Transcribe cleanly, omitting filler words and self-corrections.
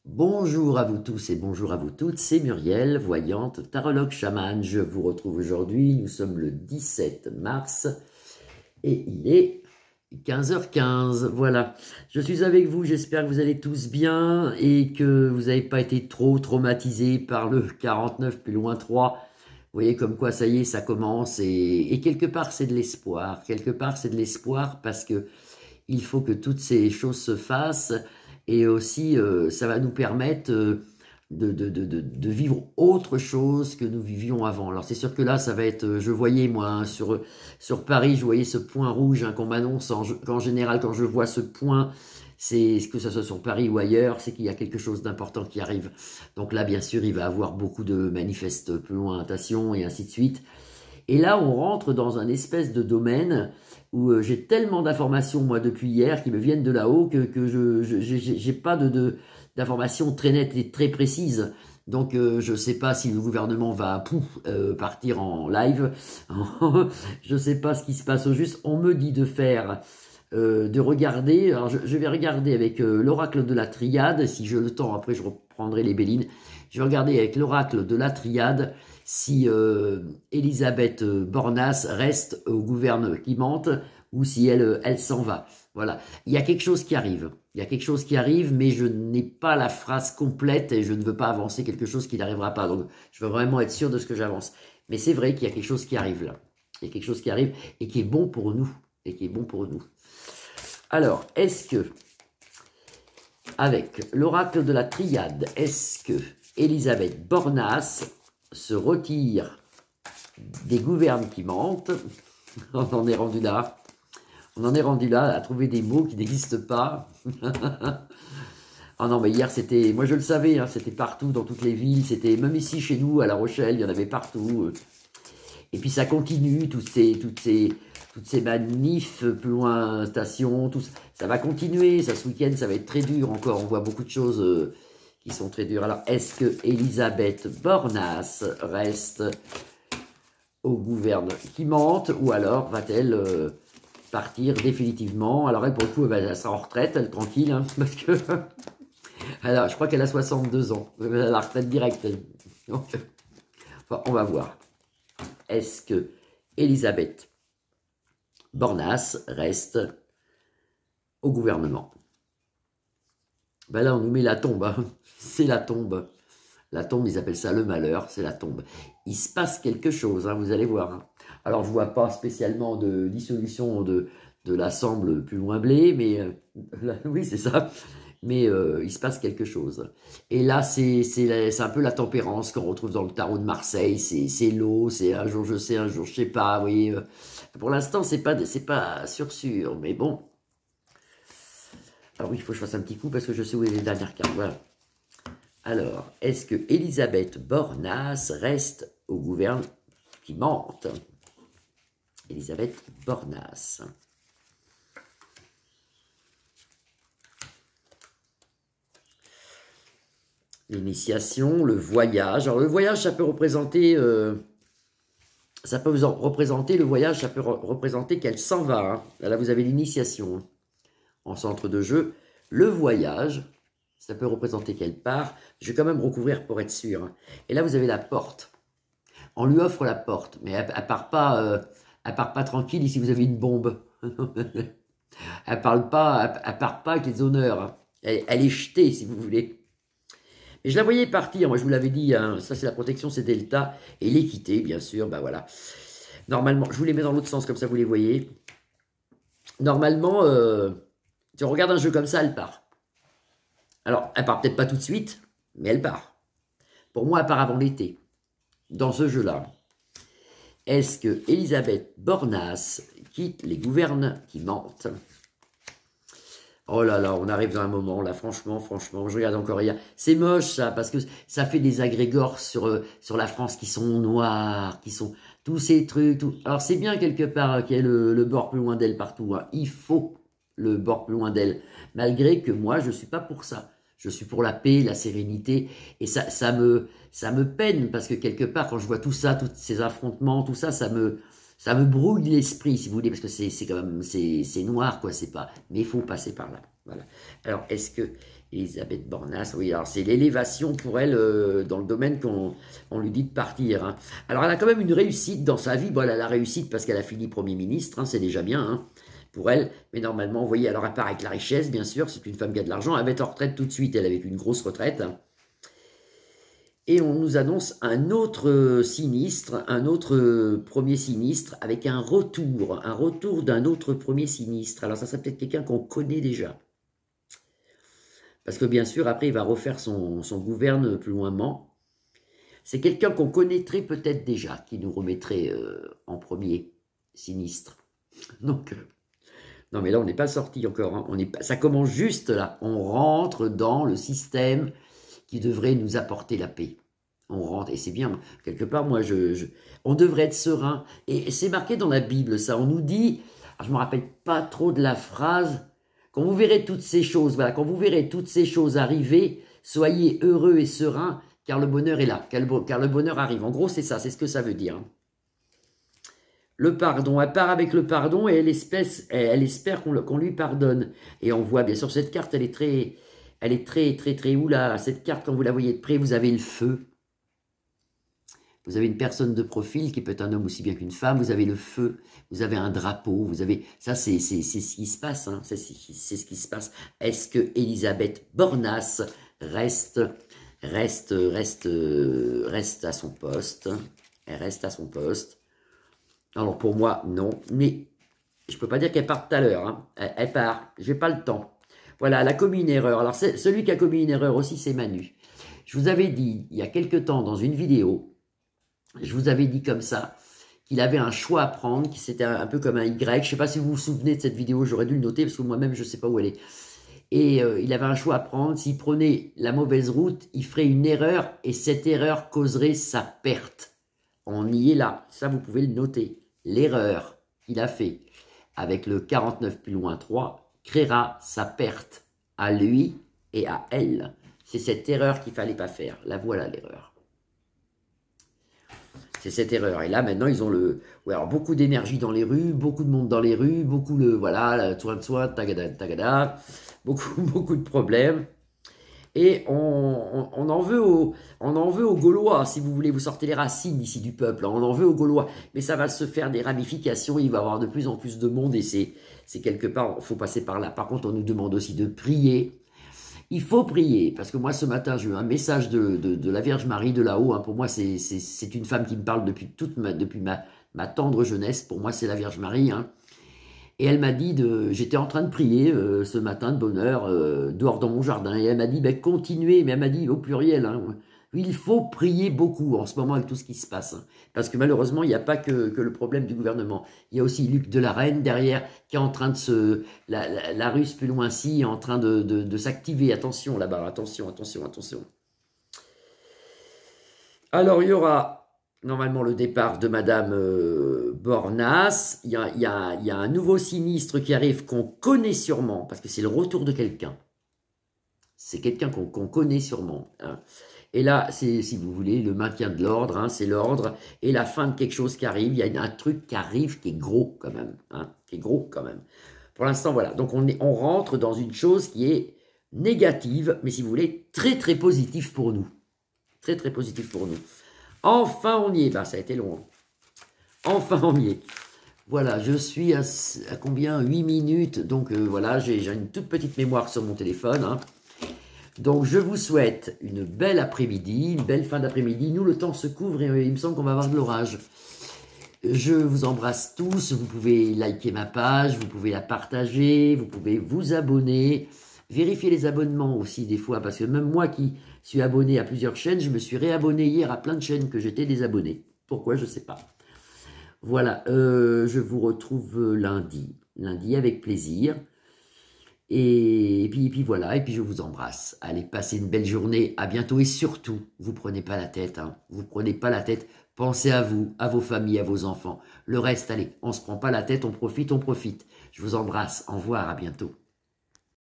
Bonjour à vous tous et bonjour à vous toutes, c'est Muriel, voyante, tarologue chamane. Je vous retrouve aujourd'hui, nous sommes le 17 mars et il est 15h15, voilà. Je suis avec vous, j'espère que vous allez tous bien et que vous n'avez pas été trop traumatisés par le 49 plus loin 3. Vous voyez comme quoi ça y est, ça commence et quelque part c'est de l'espoir. Quelque part c'est de l'espoir parce que il faut que toutes ces choses se fassent et aussi ça va nous permettre de vivre autre chose que nous vivions avant. Alors c'est sûr que là ça va être, je voyais moi hein, sur Paris, je voyais ce point rouge hein, qu'on m'annonce qu'en général quand je vois ce point, c'est que ce soit sur Paris ou ailleurs, c'est qu'il y a quelque chose d'important qui arrive. Donc là bien sûr il va y avoir beaucoup de manifestations et ainsi de suite. Et là, on rentre dans un espèce de domaine où j'ai tellement d'informations, moi, depuis hier, qui me viennent de là-haut, que je n'ai pas d'informations très nettes et très précises. Donc, je ne sais pas si le gouvernement va partir en live. Je ne sais pas ce qui se passe au juste. On me dit de faire, de regarder. Alors, je vais regarder avec l'oracle de la triade. Si j'ai le temps, après, je reprendrai les bélines. Je vais regarder avec l'oracle de la triade si Elisabeth Bornas reste au gouvernement ou si elle s'en va. Voilà. Il y a quelque chose qui arrive. Il y a quelque chose qui arrive, mais je n'ai pas la phrase complète et je ne veux pas avancer quelque chose qui n'arrivera pas. Donc, je veux vraiment être sûr de ce que j'avance. Mais c'est vrai qu'il y a quelque chose qui arrive là. Il y a quelque chose qui arrive et qui est bon pour nous. Et qui est bon pour nous. Alors, est-ce que, avec l'oracle de la triade, est-ce que Elisabeth Bornas se retire des gouvernes qui mentent? On en est rendu là. On en est rendu là à trouver des mots qui n'existent pas. Ah non, mais hier, c'était... Moi, je le savais, hein, c'était partout, dans toutes les villes. C'était même ici, chez nous, à La Rochelle, il y en avait partout. Et puis, ça continue, toutes ces manifs, plus loin, stations, tout ça. Ça va continuer. Ça, ce week-end, ça va être très dur encore. On voit beaucoup de choses qui sont très dures. Alors, est-ce que Elisabeth Bornas reste au gouvernement ou alors va-t-elle partir définitivement? Alors elle, pour le coup, elle sera en retraite, elle, tranquille, hein, parce que... Alors, je crois qu'elle a 62 ans, elle a la retraite directe. Donc, enfin, on va voir. Est-ce que Elisabeth Bornas reste au gouvernement? Ben là, on nous met la tombe, hein. C'est la tombe. La tombe, ils appellent ça le malheur, c'est la tombe. Il se passe quelque chose, hein, vous allez voir. Hein. Alors, je ne vois pas spécialement de dissolution de l'assemble plus loin blé, mais oui, c'est ça. Mais il se passe quelque chose. Et là, c'est un peu la tempérance qu'on retrouve dans le tarot de Marseille. C'est l'eau, c'est un jour je sais, un jour je sais pas. Vous voyez, pour l'instant, c'est pas sûr, mais bon. Alors oui, il faut que je fasse un petit coup parce que je sais où est les dernières cartes. Voilà. Alors, est-ce que Elisabeth Bornas reste au gouvernement qui mente? Elisabeth Bornas. L'initiation, le voyage. Alors, le voyage, ça peut représenter... ça peut vous représenter, le voyage, ça peut représenter qu'elle s'en va. Hein. Là, vous avez l'initiation hein, en centre de jeu. Le voyage... Ça peut représenter qu'elle part. Je vais quand même recouvrir pour être sûr. Hein. Et là, vous avez la porte. On lui offre la porte, mais elle part pas tranquille. Ici, vous avez une bombe. Elle part pas avec les honneurs. Hein. Elle est jetée, si vous voulez. Et je la voyais partir. Moi, je vous l'avais dit. Hein, ça, c'est la protection, c'est Delta. Et l'équité, bien sûr. Ben voilà. Normalement, je vous les mets dans l'autre sens, comme ça, vous les voyez. Normalement, si on regarde un jeu comme ça, elle part. Alors, elle part peut-être pas tout de suite, mais elle part. Pour moi, elle part avant l'été, dans ce jeu-là. Est-ce que Elisabeth Bornas quitte les gouvernes qui mentent? Oh là là, on arrive dans un moment, là, franchement, je regarde encore hier. C'est moche, ça, parce que ça fait des agrégores sur la France qui sont noirs, qui sont tous ces trucs. Tout. Alors, c'est bien quelque part qu'il y ait le bord plus loin d'elle partout. Hein. Il faut le bord plus loin d'elle. Malgré que moi, je ne suis pas pour ça. Je suis pour la paix, la sérénité. Et ça me peine, parce que quelque part, quand je vois tout ça, tous ces affrontements, tout ça, ça me brouille l'esprit, si vous voulez, parce que c'est quand même, c'est noir, quoi, c'est pas... Mais il faut passer par là, voilà. Alors, est-ce que Elisabeth Bornas, oui, alors c'est l'élévation pour elle dans le domaine qu'on lui dit de partir. Hein. Alors elle a quand même une réussite dans sa vie. Bon, elle a la réussite parce qu'elle a fini Premier ministre, hein, c'est déjà bien hein, pour elle. Mais normalement, vous voyez, alors elle part avec la richesse, bien sûr, c'est une femme qui a de l'argent. Elle va être en retraite tout de suite, elle avait une grosse retraite. Hein. Et on nous annonce un autre sinistre, un autre premier sinistre avec un retour d'un autre premier sinistre. Alors ça serait peut-être quelqu'un qu'on connaît déjà. Parce que bien sûr, après, il va refaire son gouvernement. C'est quelqu'un qu'on connaîtrait peut-être déjà, qui nous remettrait en premier sinistre. Donc, non mais là, on n'est pas sorti encore. Hein. Ça commence juste là. On rentre dans le système qui devrait nous apporter la paix. On rentre, et c'est bien. Quelque part, moi, on devrait être serein. Et c'est marqué dans la Bible, ça. On nous dit, alors je ne me rappelle pas trop de la phrase, quand vous verrez toutes ces choses, voilà, quand vous verrez toutes ces choses arriver, soyez heureux et sereins, car le bonheur est là, car le bonheur arrive. En gros, c'est ça, c'est ce que ça veut dire. Le pardon, elle part avec le pardon et elle espère qu'on lui pardonne. Et on voit, bien sûr, cette carte, elle est très, oula, cette carte, quand vous la voyez de près, vous avez le feu. Vous avez une personne de profil qui peut être un homme aussi bien qu'une femme, vous avez le feu, vous avez un drapeau, vous avez... Ça, c'est ce qui se passe, hein, c'est ce qui se passe. Est-ce que Elisabeth Bornas reste à son poste? Elle reste à son poste. Alors pour moi, non, mais je ne peux pas dire qu'elle part tout à l'heure. Hein. Elle part, je n'ai pas le temps. Voilà, elle a commis une erreur. Alors celui qui a commis une erreur aussi, c'est Manu. Je vous avais dit, il y a quelque temps, dans une vidéo, je vous avais dit comme ça, qu'il avait un choix à prendre, que c'était un peu comme un Y. Je ne sais pas si vous vous souvenez de cette vidéo, j'aurais dû le noter, parce que moi-même, je ne sais pas où elle est. Et il avait un choix à prendre. S'il prenait la mauvaise route, il ferait une erreur, et cette erreur causerait sa perte. On y est là. Ça, vous pouvez le noter. L'erreur qu'il a fait avec le 49 plus loin 3 créera sa perte à lui et à elle. C'est cette erreur qu'il ne fallait pas faire. La voilà, l'erreur. C'est cette erreur. Et là, maintenant, ils ont alors, beaucoup d'énergie dans les rues, beaucoup de monde dans les rues, beaucoup voilà, soin, tagada, tagada, beaucoup de problèmes. Et on en veut aux Gaulois, si vous voulez, vous sortez les racines ici du peuple, hein, on en veut aux Gaulois. Mais ça va se faire des ramifications, il va y avoir de plus en plus de monde et c'est quelque part, il faut passer par là. Par contre, on nous demande aussi de prier. Il faut prier, parce que moi, ce matin, j'ai eu un message de la Vierge Marie de là-haut. Hein. Pour moi, c'est une femme qui me parle depuis ma tendre jeunesse. Pour moi, c'est la Vierge Marie. Hein. Et elle m'a dit, j'étais en train de prier ce matin de bonne heure, dehors dans mon jardin. Et elle m'a dit, ben, continuez, mais elle m'a dit au pluriel. Hein. Il faut prier beaucoup en ce moment avec tout ce qui se passe. Hein. Parce que malheureusement, il n'y a pas que le problème du gouvernement. Il y a aussi Luc de la Reine derrière qui est en train de la Russe plus loin-ci est en train de s'activer. Attention là-bas, attention, attention, attention. Alors, il y aura normalement le départ de Madame Bornas. Il y a un nouveau sinistre qui arrive qu'on connaît sûrement, parce que c'est le retour de quelqu'un. C'est quelqu'un qu'on connaît sûrement. Hein. Et là, c'est, si vous voulez, le maintien de l'ordre, hein, c'est l'ordre, et la fin de quelque chose qui arrive. Il y a un truc qui arrive qui est gros quand même. Hein, qui est gros quand même. Pour l'instant, voilà. Donc, on rentre dans une chose qui est négative, mais si vous voulez, très, très positive pour nous. Très, très positive pour nous. Enfin, on y est. Ben, ça a été long. Hein. Enfin, on y est. Voilà, je suis à combien? 8 minutes. Donc, voilà, j'ai une toute petite mémoire sur mon téléphone. Hein. Donc, je vous souhaite une belle après-midi, une belle fin d'après-midi. Nous, le temps se couvre et il me semble qu'on va avoir de l'orage. Je vous embrasse tous. Vous pouvez liker ma page, vous pouvez la partager, vous pouvez vous abonner. Vérifiez les abonnements aussi des fois, parce que même moi qui suis abonné à plusieurs chaînes, je me suis réabonné hier à plein de chaînes que j'étais désabonné. Pourquoi, je ne sais pas. Voilà, je vous retrouve lundi avec plaisir. Et puis voilà, et puis je vous embrasse. Allez, passez une belle journée, à bientôt et surtout, vous prenez pas la tête, hein. Vous prenez pas la tête, pensez à vous, à vos familles, à vos enfants. Le reste, allez, on se prend pas la tête, on profite. Je vous embrasse, au revoir, à bientôt.